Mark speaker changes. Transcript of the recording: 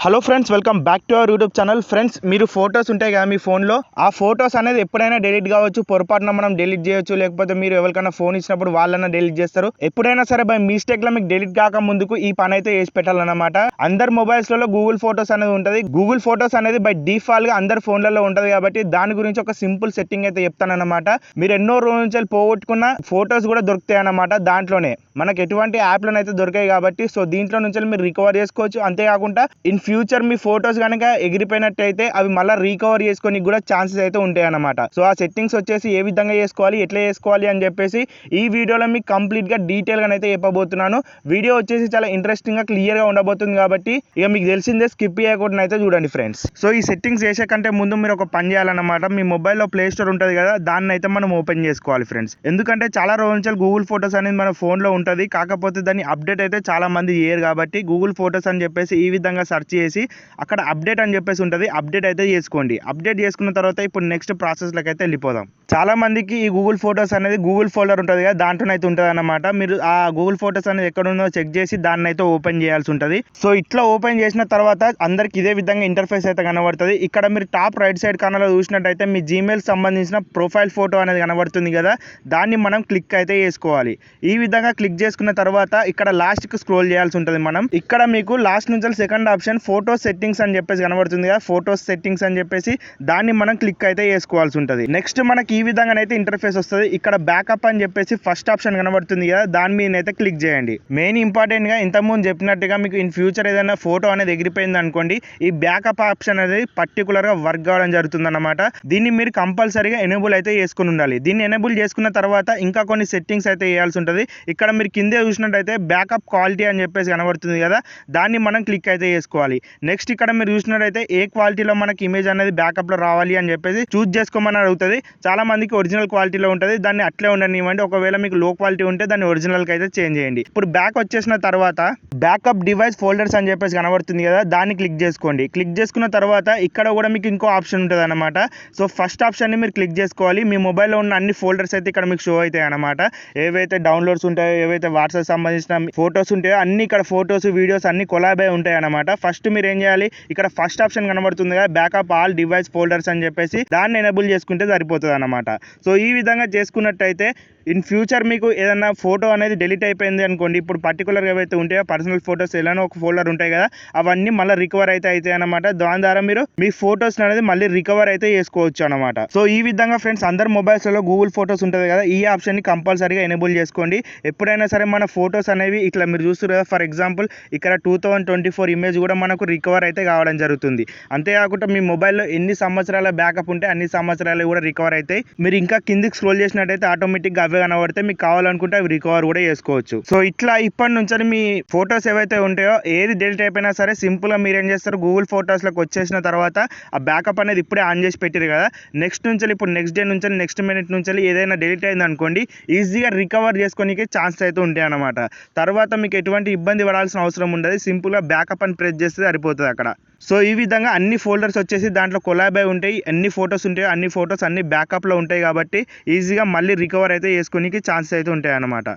Speaker 1: Hello friends, welcome back to our YouTube channel. Friends, మీరు photos ఉంటాయి కదా మీ ఫోన్లో, ఆ ఫొటోస్ అనేది ఎప్పుడైనా డిలీట్ కావచ్చు, పొరపాటున మనం డిలీట్ చేయొచ్చు, లేకపోతే మీరు ఎవరికైనా ఫోన్ ఇచ్చినప్పుడు వాళ్ళన్నా డిలీట్ చేస్తారు. ఎప్పుడైనా సరే బై మిస్టేక్లో మీకు డిలీట్ కాక ముందుకు ఈ పని అయితే చేసి పెట్టాలన్నమాట. అందరు మొబైల్స్లలో గూగుల్ ఫొటోస్ అనేది ఉంటుంది. గూగుల్ ఫొటోస్ అనేది బై డిఫాల్ట్గా అందరు ఫోన్లలో ఉంటుంది కాబట్టి దాని గురించి ఒక సింపుల్ సెట్టింగ్ అయితే చెప్తానన్నమాట. మీరు ఎన్నో రోజుల నుంచి పోగొట్టుకున్న ఫొటోస్ కూడా దొరుకుతాయి అన్నమాట. దాంట్లోనే మనకు ఎటువంటి యాప్లను అయితే దొరికాయి కాబట్టి సో దీంట్లో నుంచి మీరు రికవర్ చేసుకోవచ్చు. అంతేకాకుండా ఇన్ ఫ్యూచర్ మీ ఫొటోస్ కనుక ఎగిరిపోయినట్టయితే అవి మళ్ళీ రీకవర్ చేసుకొని కూడా ఛాన్సెస్ అయితే ఉంటాయి అన్నమాట. సో ఆ సెట్టింగ్స్ వచ్చేసి ఏ విధంగా చేసుకోవాలి, ఎట్లా చేసుకోవాలి అని చెప్పేసి ఈ వీడియోలో మీకు కంప్లీట్గా డీటెయిల్గా అయితే చెప్పబోతున్నాను. వీడియో వచ్చేసి చాలా ఇంట్రెస్టింగ్గా క్లియర్గా ఉండబోతుంది కాబట్టి ఇక మీకు తెలిసిందే, స్కిప్ చేయకుండా అయితే చూడండి ఫ్రెండ్స్. సో ఈ సెట్టింగ్స్ చేసే కంటే ముందు మీరు ఒక పని చేయాలన్నమాట. మీ మొబైల్లో ప్లే స్టోర్ ఉంటుంది కదా, దాన్ని అయితే మనం ఓపెన్ చేసుకోవాలి ఫ్రెండ్స్. ఎందుకంటే చాలా రోజుల నుంచి గూగుల్ ఫొటోస్ అనేది మన ఫోన్లో ఉంటుంది, కాకపోతే దాన్ని అప్డేట్ అయితే చాలా మంది చేయరు కాబట్టి గూగుల్ ఫొటోస్ అని చెప్పేసి ఈ విధంగా సెర్చ్ చేసి అక్కడ అప్డేట్ అని చెప్పేసి ఉంటుంది, అప్డేట్ అయితే చేసుకోండి. అప్డేట్ చేసుకున్న తర్వాత ఇప్పుడు నెక్స్ట్ ప్రాసెస్లోకి అయితే వెళ్ళిపోదాం. చాలా మందికి ఈ గూగుల్ ఫొటోస్ అనేది గూగుల్ ఫోల్డర్ ఉంటుంది కదా, దాంట్లో అయితే ఉంటుంది అన్నమాట. మీరు ఆ గూగుల్ ఫొటోస్ అనేది ఎక్కడ ఉందో చెక్ చేసి దాన్ని అయితే ఓపెన్ చేయాల్సి ఉంటుంది. సో ఇట్లా ఓపెన్ చేసిన తర్వాత అందరికి ఇదే విధంగా ఇంటర్ఫేస్ అయితే కనబడుతుంది. ఇక్కడ మీరు టాప్ రైట్ సైడ్ కార్నర్లో చూసినట్టయితే మీ జీమెయిల్ సంబంధించిన ప్రొఫైల్ ఫోటో అనేది కనబడుతుంది కదా, దాన్ని మనం క్లిక్ అయితే చేసుకోవాలి. ఈ విధంగా క్లిక్ చేసుకున్న తర్వాత ఇక్కడ లాస్ట్కి స్క్రోల్ చేయాల్సి ఉంటుంది. మనం ఇక్కడ మీకు లాస్ట్ నుంచి సెకండ్ ఆప్షన్ ఫోటో సెట్టింగ్స్ అని చెప్పేసి కనబడుతుంది కదా, ఫోటో సెట్టింగ్స్ అని చెప్పేసి దాన్ని మనం క్లిక్ అయితే చేసుకోవాల్సి ఉంటుంది. నెక్స్ట్ మనకి ఈ విధంగా అయితే ఇంటర్ఫేస్ వస్తుంది. ఇక్కడ బ్యాకప్ అని చెప్పేసి ఫస్ట్ ఆప్షన్ కనబడుతుంది కదా, దాని మీద అయితే క్లిక్ చేయండి. మెయిన్ ఇంపార్టెంట్ గా ఇంతకుముందు చెప్పినట్టుగా మీకు ఇన్ ఫ్యూచర్ ఏదైనా ఫోటో అనేది ఎగిరిపోయింది అనుకోండి, ఈ బ్యాకప్ ఆప్షన్ అనేది పర్టికులర్ గా వర్క్ కావడం జరుగుతుంది అన్నమాట. దీన్ని మీరు కంపల్సరీగా ఎనేబుల్ అయితే చేసుకుని ఉండాలి. దీన్ని ఎనేబుల్ చేసుకున్న తర్వాత ఇంకా కొన్ని సెట్టింగ్స్ అయితే చేయాల్సి ఉంటుంది. ఇక్కడ మీరు కిందే చూసినట్టయితే బ్యాకప్ క్వాలిటీ అని చెప్పేసి కనబడుతుంది కదా, దాన్ని మనం క్లిక్ అయితే చేసుకోవాలి. నెక్స్ట్ ఇక్కడ మీరు చూసినట్టయితే ఏ క్వాలిటీలో మనకి ఇమేజ్ అనేది బ్యాకప్ లో రావాలి అని చెప్పేసి చూస్ చేసుకోమని అడుగుతుంది. చాలా మందికి ఒరిజినల్ క్వాలిటీలో ఉంటుంది, దాన్ని అట్లే ఉండనివ్వండి. ఒకవేళ మీకు లో క్వాలిటీ ఉంటే దాన్ని ఒరిజినల్ కి అయితే చేంజ్ చేయండి. ఇప్పుడు బ్యాక్ వచ్చేసిన తర్వాత బ్యాకప్ డివైస్ ఫోల్డర్స్ అని చెప్పేసి కనబడుతుంది కదా, దాన్ని క్లిక్ చేసుకోండి. క్లిక్ చేసుకున్న తర్వాత ఇక్కడ కూడా మీకు ఇంకో ఆప్షన్ ఉంటుంది అనమాట. సో ఫస్ట్ ఆప్షన్ ని మీరు క్లిక్ చేసుకోవాలి. మీ మొబైల్లో ఉన్న అన్ని ఫోల్డర్స్ అయితే ఇక్కడ మీకు షో అవుతాయి అనమాట. ఏవైతే డౌన్లోడ్స్ ఉంటాయో, ఏవైతే వాట్సాప్ సంబంధించిన ఫోటోస్ ఉంటాయో అన్ని ఇక్కడ ఫోటోస్ వీడియోస్ అన్ని కొలాబ్ అయి ఉంటాయి అనమాట. ఫస్ట్ మీరు ఏం చేయాలి, ఇక్కడ ఫస్ట్ ఆప్షన్ కనబడుతుంది కదా, బ్యాకప్ ఆల్ డివైస్ ఫోల్డర్స్ అని చెప్పేసి దాన్ని ఎనేబుల్ చేసుకుంటే సరిపోతుంది అనమాట. సో ఈ విధంగా చేసుకున్నట్టయితే ఇన్ ఫ్యూచర్ మీకు ఏదైనా ఫోటో అనేది డిలీట్ అయిపోయింది అనుకోండి, ఇప్పుడు పర్టికులర్గా ఏవైతే ఉంటాయో పర్సనల్ ఫోటోస్ ఎలానో ఒక ఫోల్డర్ ఉంటాయి కదా, అవన్నీ మళ్ళీ రికవర్ అయితే అవుతాయి అనమాట. దాని ద్వారా మీరు మీ ఫోటోస్ అనేది మళ్ళీ రికవర్ అయితే చేసుకోవచ్చు అనమాట. సో ఈ విధంగా ఫ్రెండ్స్ అందరు మొబైల్స్లో గూగుల్ ఫోటోస్ ఉంటుంది కదా, ఈ ఆప్షన్ ని కంపల్సరీగా ఎనేబుల్ చేసుకోండి. ఎప్పుడైనా సరే మన ఫోటోస్ అనేవి ఇట్లా మీరు చూస్తారు కదా, ఫర్ ఎగ్జాంపుల్ ఇక్కడ 2024 ఇమేజ్ కూడా మనకు రికవర్ అయితే కావడం జరుగుతుంది. అంతేకాకుండా మీ మొబైల్లో ఎన్ని సంవత్సరాల బ్యాకప్ ఉంటే అన్ని సంవత్సరాలు కూడా రికవర్ అవుతాయి. మీరు ఇంకా కిందికి స్క్రోల్ చేసినట్టయితే ఆటోమేటిక్గా అవే కనబడితే మీకు కావాలనుకుంటే అవి రికవర్ కూడా చేసుకోవచ్చు. సో ఇట్లా ఇప్పటి నుంచి మీ ఫొటోస్ ఏవైతే ఉంటాయో ఏది డిలీట్ అయిపోయినా సరే సింపుల్ గా మీరు ఏం చేస్తారు, గూగుల్ ఫొటోస్ లోకి వచ్చేసిన తర్వాత ఆ బ్యాకప్ అనేది ఇప్పుడే ఆన్ చేసి పెట్టారు కదా, నెక్స్ట్ నుంచి ఇప్పుడు నెక్స్ట్ డే నుంచి నెక్స్ట్ మినిట్ నుంచి ఏదైనా డిలీట్ అయింది అనుకోండి, ఈజీగా రికవర్ చేసుకోనికి ఛాన్స్ అయితే ఉంటాయి అనమాట. తర్వాత మీకు ఎటువంటి ఇబ్బంది పడాల్సిన అవసరం ఉండదు. సింపుల్ గా బ్యాకప్ అని ప్రెస్ చేస్తే సరిపోతుంది అక్కడ. సో ఈ విధంగా అన్ని ఫోల్డర్స్ వచ్చేసి దాంట్లో కొలాబ్ అయి ఉంటాయి. ఎన్ని ఫొటోస్ ఉంటాయో అన్ని ఫొటోస్ అన్ని బ్యాకప్లో ఉంటాయి కాబట్టి ఈజీగా మళ్ళీ రికవర్ అయితే చేసుకోనికి ఛాన్సెస్ అయితే ఉంటాయి అన్నమాట.